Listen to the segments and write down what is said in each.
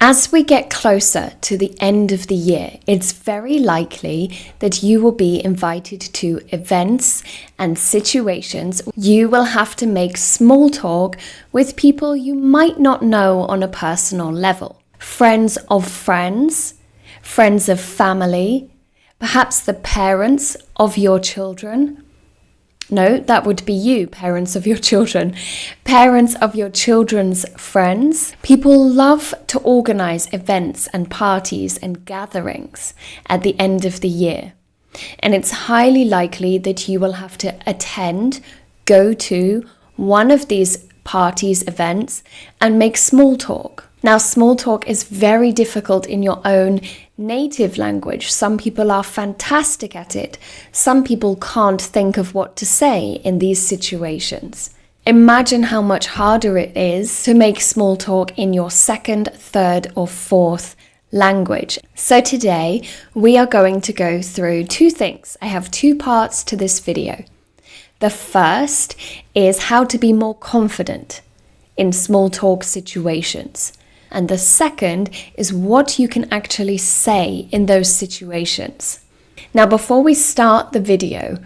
As we get closer to the end of the year, it's very likely that you will be invited to events and situations. You will have to make small talk with people you might not know on a personal level. Friends of friends, friends of family, perhaps the parents of your children. No, that would be you, parents of your children. Parents of your children's friends. People love to organize events and parties and gatherings at the end of the year. And it's highly likely that you will have to attend, go to one of these parties, events, and make small talk. Now, small talk is very difficult in your own native language. Some people are fantastic at it. Some people can't think of what to say in these situations. Imagine how much harder it is to make small talk in your second, third, or fourth language. So today we are going to go through two things. I have two parts to this video. The first is how to be more confident in small talk situations. And the second is what you can actually say in those situations. Now, before we start the video,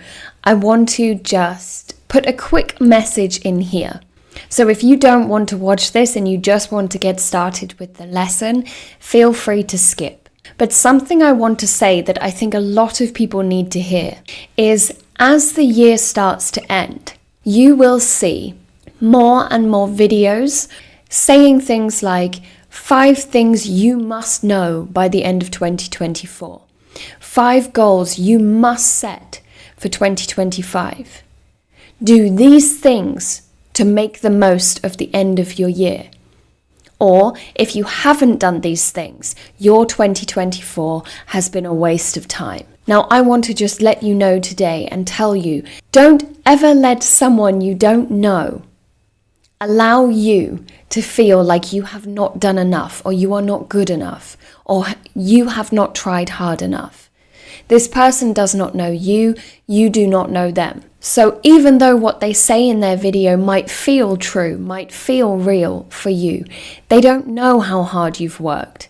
I want to just put a quick message in here. So if you don't want to watch this and you just want to get started with the lesson, feel free to skip. But something I want to say that I think a lot of people need to hear is as the year starts to end, you will see more and more videos saying things like 5 things you must know by the end of 2024. 5 goals you must set for 2025. Do these things to make the most of the end of your year. Or if you haven't done these things, your 2024 has been a waste of time. Now, I want to just let you know today and tell you, don't ever let someone you don't know allow you to feel like you have not done enough, or you are not good enough, or you have not tried hard enough. This person does not know you, you do not know them. So even though what they say in their video might feel true, might feel real for you, they don't know how hard you've worked.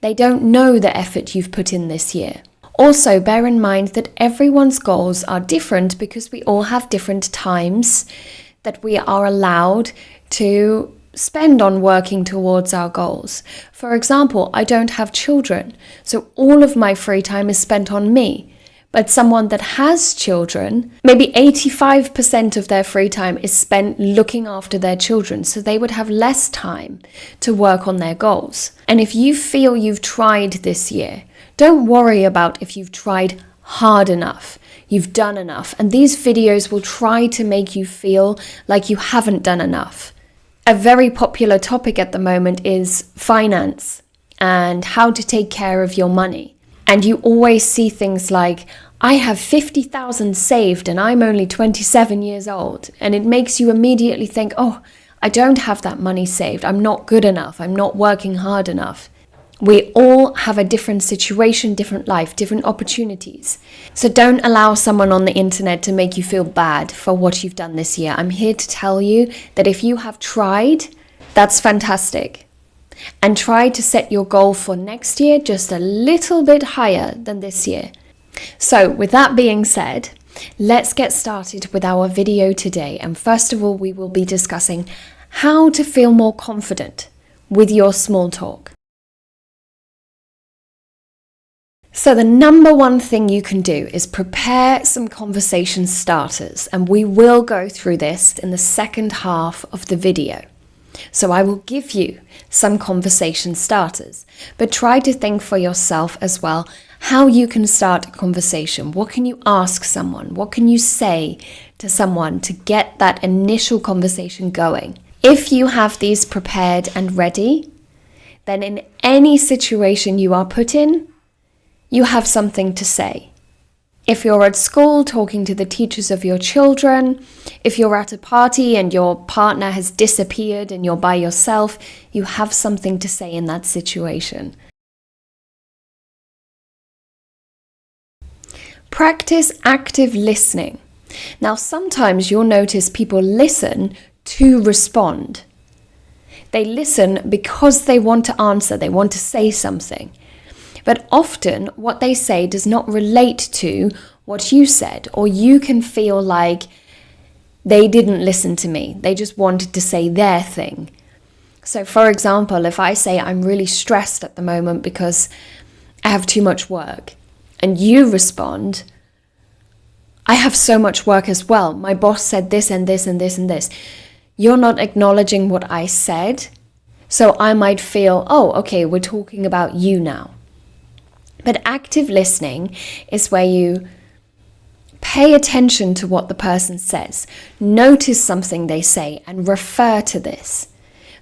They don't know the effort you've put in this year. Also, bear in mind that everyone's goals are different because we all have different times that we are allowed to spend on working towards our goals. For example, I don't have children, so all of my free time is spent on me. But someone that has children, maybe 85% of their free time is spent looking after their children, so they would have less time to work on their goals. And if you feel you've tried this year, don't worry about if you've tried hard enough. You've done enough, and these videos will try to make you feel like you haven't done enough. A very popular topic at the moment is finance and how to take care of your money. And you always see things like, I have 50,000 saved and I'm only 27 years old. And it makes you immediately think, oh, I don't have that money saved. I'm not good enough. I'm not working hard enough. We all have a different situation, different life, different opportunities. So don't allow someone on the internet to make you feel bad for what you've done this year. I'm here to tell you that if you have tried, that's fantastic. And try to set your goal for next year just a little bit higher than this year. So with that being said, let's get started with our video today. And first of all, we will be discussing how to feel more confident with your small talk. So the number one thing you can do is prepare some conversation starters, and we will go through this in the second half of the video. So I will give you some conversation starters, but try to think for yourself as well how you can start a conversation. What can you ask someone? What can you say to someone to get that initial conversation going? If you have these prepared and ready, then in any situation you are put in, you have something to say. If you're at school talking to the teachers of your children, if you're at a party and your partner has disappeared and you're by yourself, you have something to say in that situation. Practice active listening. Now, sometimes you'll notice people listen to respond. They listen because they want to answer, they want to say something. But often what they say does not relate to what you said, or you can feel like they didn't listen to me. They just wanted to say their thing. So for example, if I say I'm really stressed at the moment because I have too much work, and you respond, I have so much work as well. My boss said this and this and this and this. You're not acknowledging what I said. So I might feel, oh, okay, we're talking about you now. But active listening is where you pay attention to what the person says, notice something they say, and refer to this.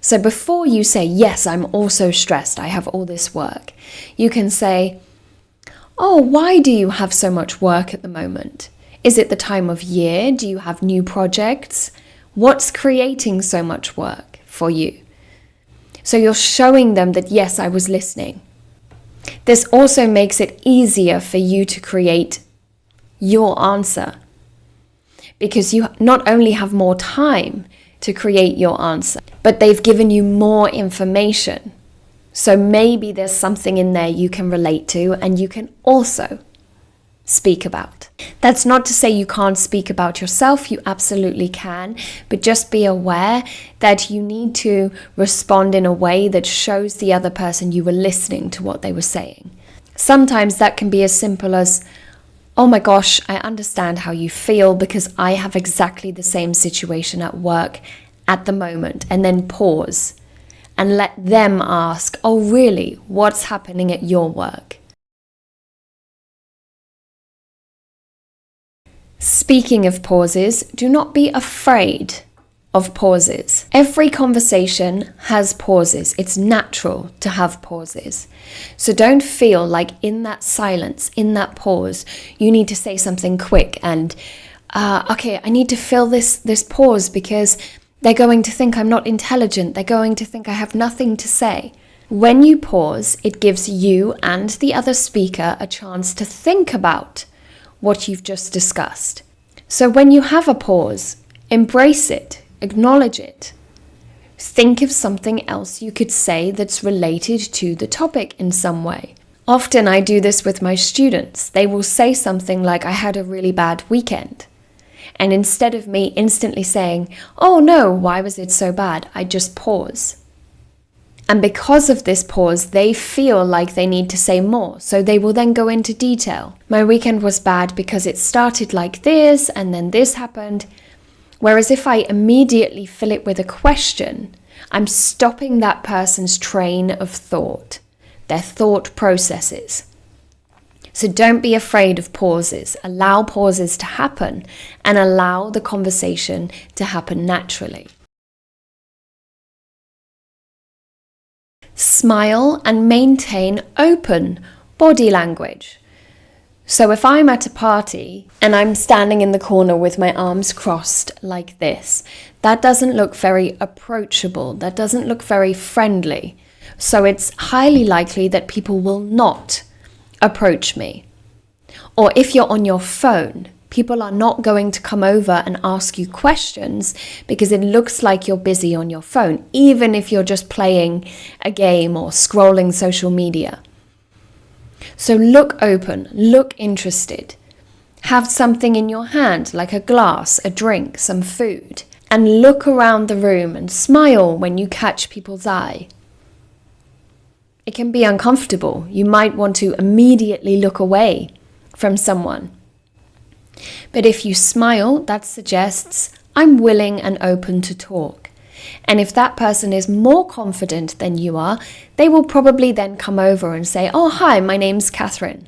So before you say, yes, I'm also stressed, I have all this work, you can say, oh, why do you have so much work at the moment? Is it the time of year? Do you have new projects? What's creating so much work for you? So you're showing them that, yes, I was listening. This also makes it easier for you to create your answer, because you not only have more time to create your answer, but they've given you more information. So maybe there's something in there you can relate to and you can also speak about. That's not to say you can't speak about yourself, you absolutely can, but just be aware that you need to respond in a way that shows the other person you were listening to what they were saying. Sometimes that can be as simple as, oh my gosh, I understand how you feel because I have exactly the same situation at work at the moment, and then pause and let them ask, oh really, what's happening at your work? Speaking of pauses, do not be afraid of pauses. Every conversation has pauses. It's natural to have pauses. So don't feel like in that silence, in that pause, you need to say something quick and, okay, I need to fill this pause because they're going to think I'm not intelligent. They're going to think I have nothing to say. When you pause, it gives you and the other speaker a chance to think about what you've just discussed. So when you have a pause, embrace it, acknowledge it. Think of something else you could say that's related to the topic in some way. Often I do this with my students. They will say something like, I had a really bad weekend. And instead of me instantly saying, oh no, why was it so bad? I just pause. And because of this pause, they feel like they need to say more. So they will then go into detail. My weekend was bad because it started like this and then this happened. Whereas if I immediately fill it with a question, I'm stopping that person's train of thought, their thought processes. So don't be afraid of pauses. Allow pauses to happen and allow the conversation to happen naturally. Smile and maintain open body language. So if I'm at a party and I'm standing in the corner with my arms crossed like this, that doesn't look very approachable. That doesn't look very friendly. So it's highly likely that people will not approach me. Or if you're on your phone, people are not going to come over and ask you questions because it looks like you're busy on your phone, even if you're just playing a game or scrolling social media. So look open, look interested. Have something in your hand, like a glass, a drink, some food, and look around the room and smile when you catch people's eye. It can be uncomfortable. You might want to immediately look away from someone. But if you smile, that suggests, I'm willing and open to talk. And if that person is more confident than you are, they will probably then come over and say, oh, hi, my name's Catherine.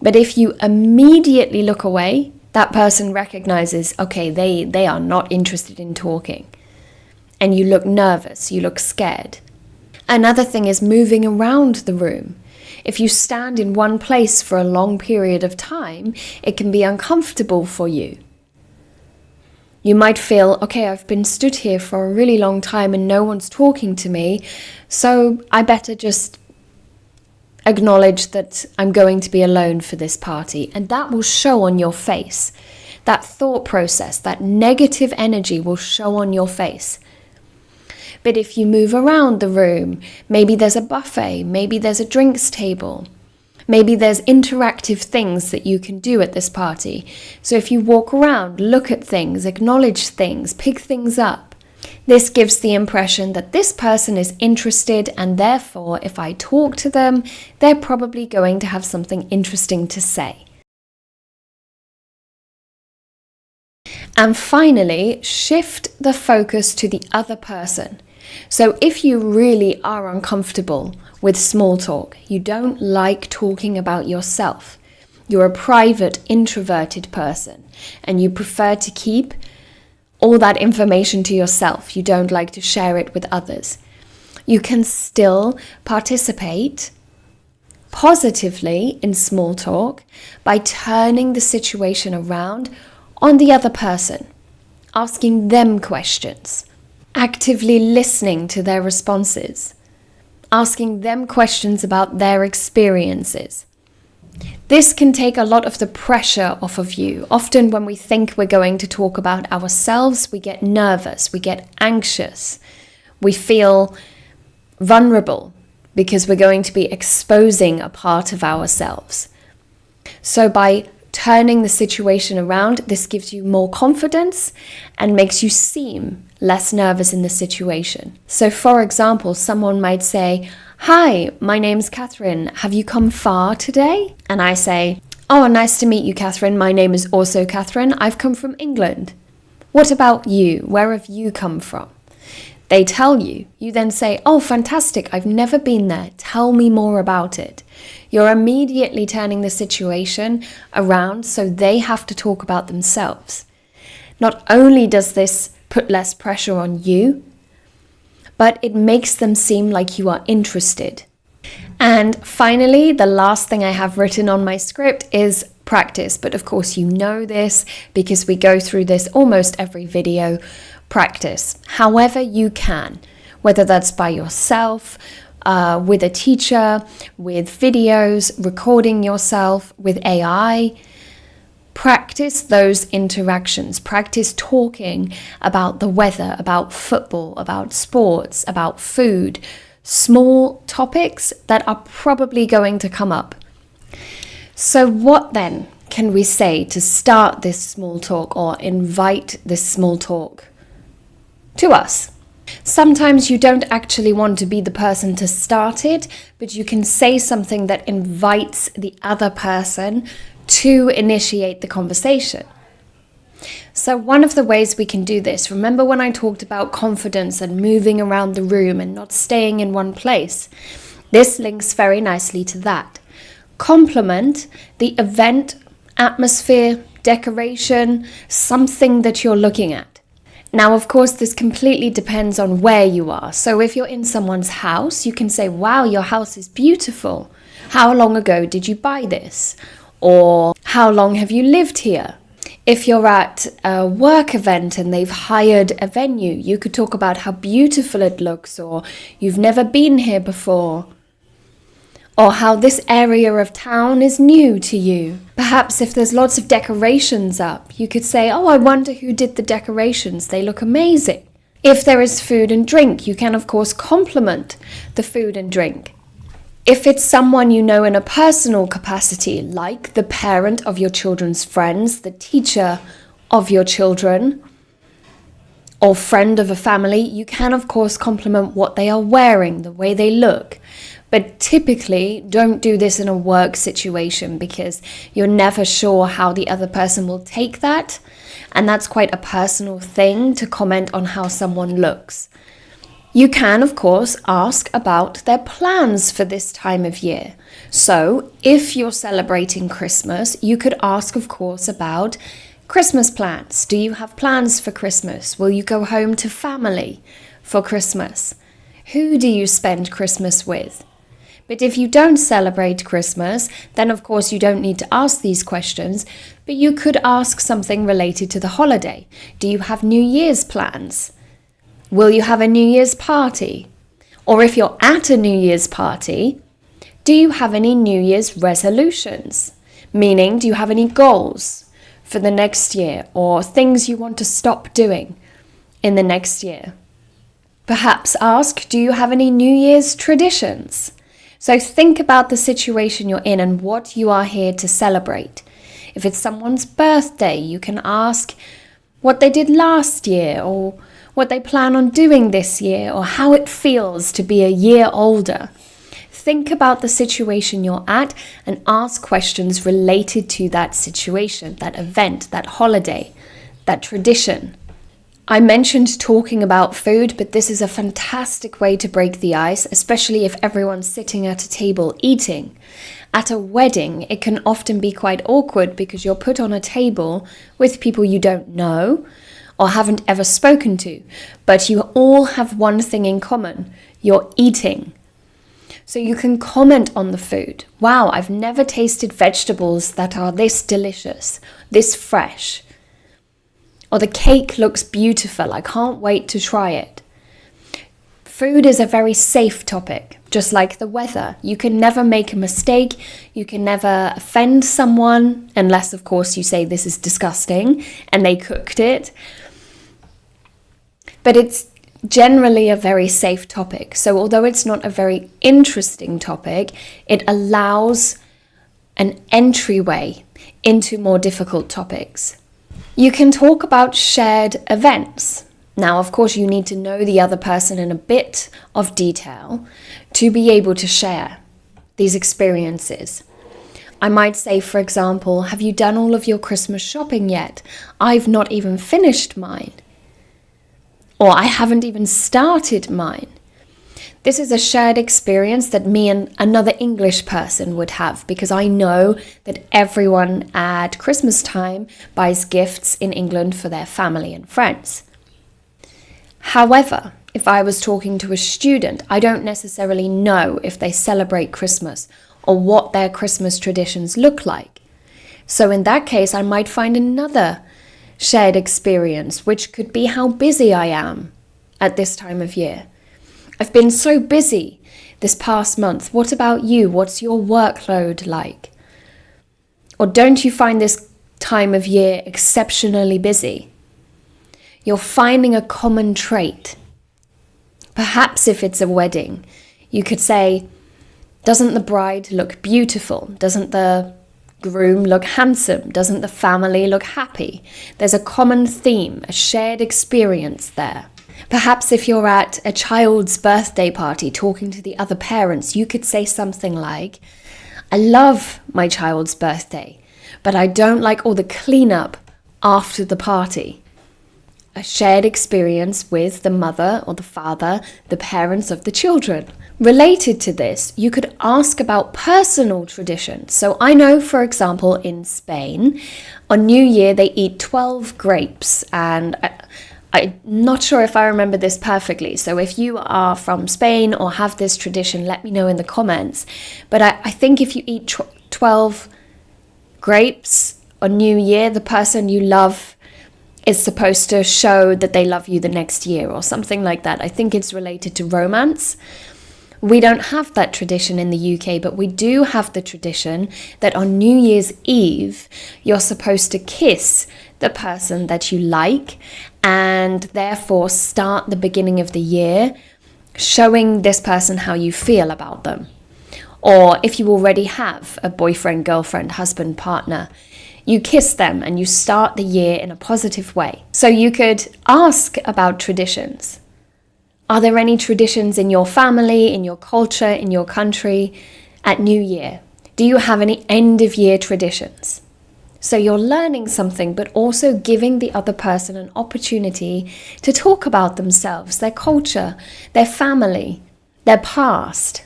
But if you immediately look away, that person recognizes, okay, they are not interested in talking. And you look nervous, you look scared. Another thing is moving around the room. If you stand in one place for a long period of time, it can be uncomfortable for you. You might feel, okay, I've been stood here for a really long time and no one's talking to me, so I better just acknowledge that I'm going to be alone for this party. And that will show on your face. That thought process, that negative energy will show on your face. But if you move around the room, maybe there's a buffet, maybe there's a drinks table, maybe there's interactive things that you can do at this party. So if you walk around, look at things, acknowledge things, pick things up, this gives the impression that this person is interested, and therefore, if I talk to them, they're probably going to have something interesting to say. And finally, shift the focus to the other person. So if you really are uncomfortable with small talk, you don't like talking about yourself, you're a private, introverted person, and you prefer to keep all that information to yourself, you don't like to share it with others, you can still participate positively in small talk by turning the situation around on the other person, asking them questions, actively listening to their responses, asking them questions about their experiences. This can take a lot of the pressure off of you. Often when we think we're going to talk about ourselves, we get nervous, we get anxious, we feel vulnerable because we're going to be exposing a part of ourselves. So by turning the situation around, this gives you more confidence and makes you seem less nervous in the situation. So for example, someone might say, "Hi, my name's Catherine. Have you come far today?" And I say, "Oh, nice to meet you, Catherine. My name is also Catherine. I've come from England. What about you? Where have you come from?" They tell you. You then say, "Oh, fantastic. I've never been there. Tell me more about it." You're immediately turning the situation around so they have to talk about themselves. Not only does this put less pressure on you, but it makes them seem like you are interested. And finally, the last thing I have written on my script is practice. But of course, you know this because we go through this almost every video. Practice however you can, whether that's by yourself, with a teacher, with videos, recording yourself, with AI. Practice those interactions. Practice talking about the weather, about football, about sports, about food. Small topics that are probably going to come up. So what then can we say to start this small talk or invite this small talk to us? Sometimes you don't actually want to be the person to start it, but you can say something that invites the other person to initiate the conversation. So one of the ways we can do this, remember when I talked about confidence and moving around the room and not staying in one place? This links very nicely to that. Compliment the event, atmosphere, decoration, something that you're looking at. Now, of course, this completely depends on where you are. So if you're in someone's house, you can say, "Wow, your house is beautiful. How long ago did you buy this?" Or, "How long have you lived here?" If you're at a work event and they've hired a venue, you could talk about how beautiful it looks, or "You've never been here before," or how this area of town is new to you. Perhaps if there's lots of decorations up, you could say, "Oh, I wonder who did the decorations. They look amazing." If there is food and drink, you can of course compliment the food and drink. If it's someone you know in a personal capacity, like the parent of your children's friends, the teacher of your children, or friend of a family, you can of course compliment what they are wearing, the way they look. But typically, don't do this in a work situation because you're never sure how the other person will take that. And that's quite a personal thing to comment on how someone looks. You can, of course, ask about their plans for this time of year. So if you're celebrating Christmas, you could ask, of course, about Christmas plans. Do you have plans for Christmas? Will you go home to family for Christmas? Who do you spend Christmas with? But if you don't celebrate Christmas, then of course you don't need to ask these questions, but you could ask something related to the holiday. Do you have New Year's plans? Will you have a New Year's party? Or if you're at a New Year's party, do you have any New Year's resolutions? Meaning, do you have any goals for the next year or things you want to stop doing in the next year? Perhaps ask, do you have any New Year's traditions? So think about the situation you're in and what you are here to celebrate. If it's someone's birthday, you can ask what they did last year, or what they plan on doing this year, or how it feels to be a year older. Think about the situation you're at and ask questions related to that situation, that event, that holiday, that tradition. I mentioned talking about food, but this is a fantastic way to break the ice, especially if everyone's sitting at a table eating. At a wedding, it can often be quite awkward because you're put on a table with people you don't know or haven't ever spoken to, but you all have one thing in common: you're eating. So you can comment on the food. Wow, I've never tasted vegetables that are this delicious, this fresh. Or the cake looks beautiful, I can't wait to try it. Food is a very safe topic, just like the weather. You can never make a mistake, you can never offend someone, unless of course you say this is disgusting and they cooked it. But it's generally a very safe topic. So although it's not a very interesting topic, it allows an entryway into more difficult topics. You can talk about shared events. Now, of course, you need to know the other person in a bit of detail to be able to share these experiences. I might say, for example, have you done all of your Christmas shopping yet? I've not even finished mine. Or I haven't even started mine. This is a shared experience that me and another English person would have, because I know that everyone at Christmas time buys gifts in England for their family and friends. However, if I was talking to a student, I don't necessarily know if they celebrate Christmas or what their Christmas traditions look like. So in that case, I might find another shared experience, which could be how busy I am at this time of year. I've been so busy this past month. What about you? What's your workload like? Or don't you find this time of year exceptionally busy? You're finding a common trait. Perhaps if it's a wedding, you could say, doesn't the bride look beautiful? Doesn't the groom look handsome? Doesn't the family look happy? There's a common theme, a shared experience there. Perhaps if you're at a child's birthday party talking to the other parents, you could say something like, I love my child's birthday, but I don't like all the cleanup after the party. A shared experience with the mother or the father, the parents of the children. Related to this, you could ask about personal traditions. So I know, for example, in Spain, on New Year, they eat 12 grapes, and I'm not sure if I remember this perfectly, so if you are from Spain or have this tradition, let me know in the comments. But I think if you eat 12 grapes on New Year, the person you love is supposed to show that they love you the next year or something like that. I think it's related to romance. We don't have that tradition in the UK, but we do have the tradition that on New Year's Eve, you're supposed to kiss the person that you like and therefore start the beginning of the year showing this person how you feel about them. Or if you already have a boyfriend, girlfriend, husband, partner, you kiss them and you start the year in a positive way. So you could ask about traditions. Are there any traditions in your family, in your culture, in your country at New Year? Do you have any end of year traditions? So you're learning something, but also giving the other person an opportunity to talk about themselves, their culture, their family, their past.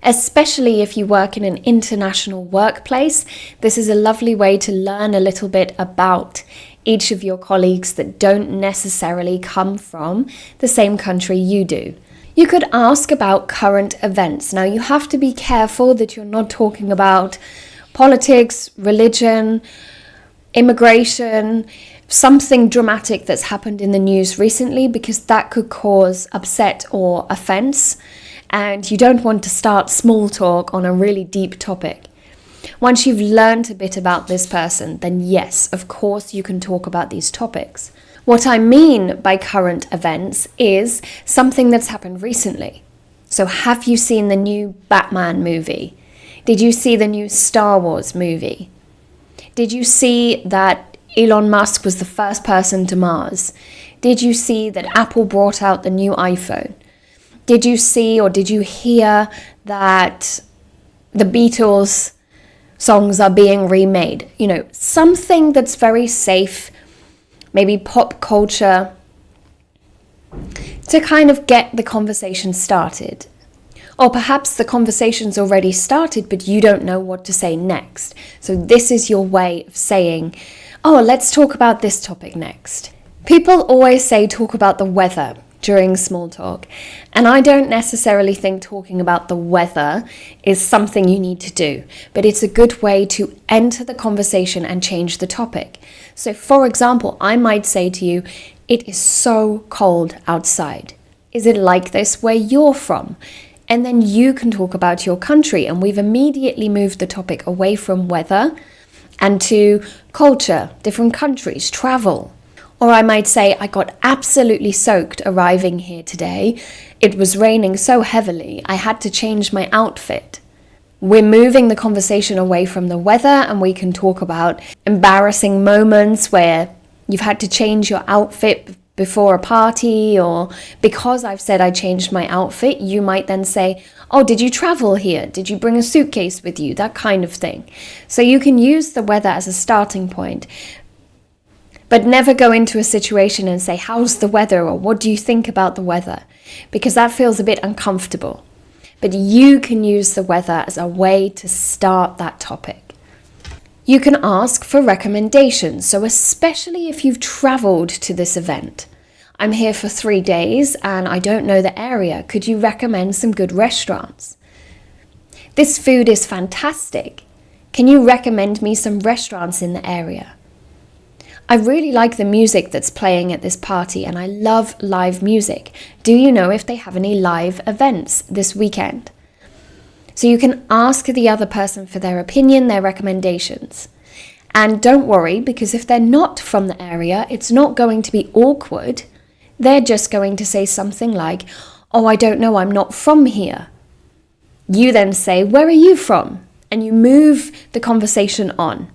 Especially if you work in an international workplace, this is a lovely way to learn a little bit about each of your colleagues that don't necessarily come from the same country you do. You could ask about current events. Now, you have to be careful that you're not talking about politics, religion, immigration, something dramatic that's happened in the news recently, because that could cause upset or offense. And you don't want to start small talk on a really deep topic. Once you've learned a bit about this person, then yes, of course you can talk about these topics. What I mean by current events is something that's happened recently. So have you seen the new Batman movie? Did you see the new Star Wars movie? Did you see that Elon Musk was the first person to Mars? Did you see that Apple brought out the new iPhone? Did you see or did you hear that the Beatles songs are being remade? You know, something that's very safe, maybe pop culture, to kind of get the conversation started. Or perhaps the conversation's already started, but you don't know what to say next. So this is your way of saying, oh, let's talk about this topic next. People always say talk about the weather during small talk. And I don't necessarily think talking about the weather is something you need to do, but it's a good way to enter the conversation and change the topic. So for example, I might say to you, it is so cold outside. Is it like this where you're from? And then you can talk about your country, and we've immediately moved the topic away from weather and to culture, different countries, travel. Or I might say, I got absolutely soaked arriving here today. It was raining so heavily, I had to change my outfit. We're moving the conversation away from the weather, and we can talk about embarrassing moments where you've had to change your outfit before a party, or because I've said I changed my outfit, you might then say, oh, did you travel here? Did you bring a suitcase with you? That kind of thing. So you can use the weather as a starting point, but never go into a situation and say, how's the weather? Or what do you think about the weather? Because that feels a bit uncomfortable. But you can use the weather as a way to start that topic. You can ask for recommendations. So especially if you've traveled to this event. I'm here for 3 days and I don't know the area. Could you recommend some good restaurants? This food is fantastic. Can you recommend me some restaurants in the area? I really like the music that's playing at this party and I love live music. Do you know if they have any live events this weekend? So you can ask the other person for their opinion, their recommendations. And don't worry, because if they're not from the area, it's not going to be awkward. They're just going to say something like, oh, I don't know, I'm not from here. You then say, where are you from? And you move the conversation on.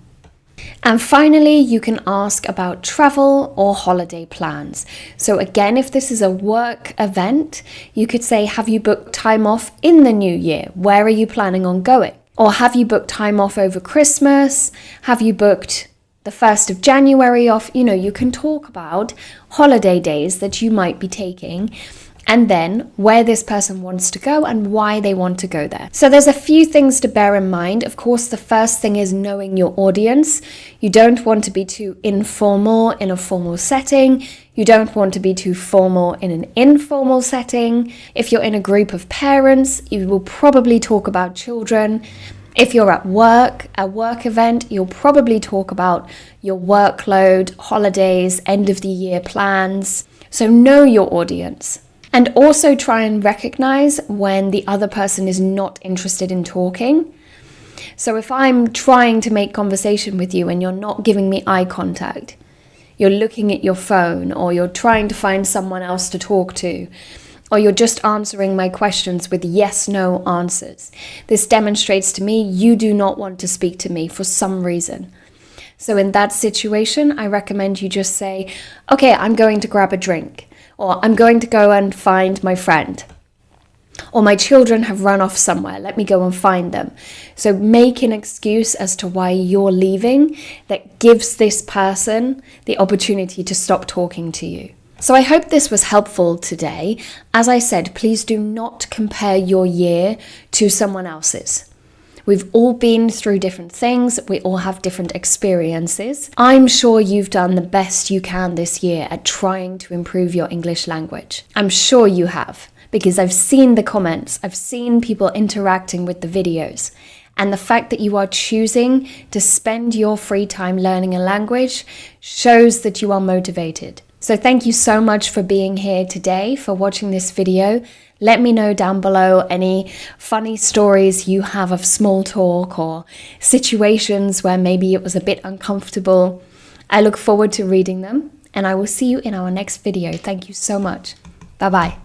And finally, you can ask about travel or holiday plans. So again, if this is a work event, you could say, have you booked time off in the new year? Where are you planning on going? Or have you booked time off over Christmas? Have you booked the 1st of January off? You know, you can talk about holiday days that you might be taking, and then where this person wants to go and why they want to go there. So there's a few things to bear in mind. Of course, the first thing is knowing your audience. You don't want to be too informal in a formal setting. You don't want to be too formal in an informal setting. If you're in a group of parents, you will probably talk about children. If you're at work, a work event, you'll probably talk about your workload, holidays, end of the year plans. So know your audience. And also try and recognize when the other person is not interested in talking. So if I'm trying to make conversation with you and you're not giving me eye contact, you're looking at your phone, or you're trying to find someone else to talk to, or you're just answering my questions with yes/no answers, this demonstrates to me you do not want to speak to me for some reason. So in that situation, I recommend you just say, okay, I'm going to grab a drink. Or I'm going to go and find my friend. Or my children have run off somewhere, let me go and find them. So make an excuse as to why you're leaving that gives this person the opportunity to stop talking to you. So I hope this was helpful today. As I said, please do not compare your year to someone else's. We've all been through different things. We all have different experiences. I'm sure you've done the best you can this year at trying to improve your English language. I'm sure you have, because I've seen the comments. I've seen people interacting with the videos. And the fact that you are choosing to spend your free time learning a language shows that you are motivated. So thank you so much for being here today, for watching this video. Let me know down below any funny stories you have of small talk or situations where maybe it was a bit uncomfortable. I look forward to reading them. and I will see you in our next video. Thank you so much. Bye bye.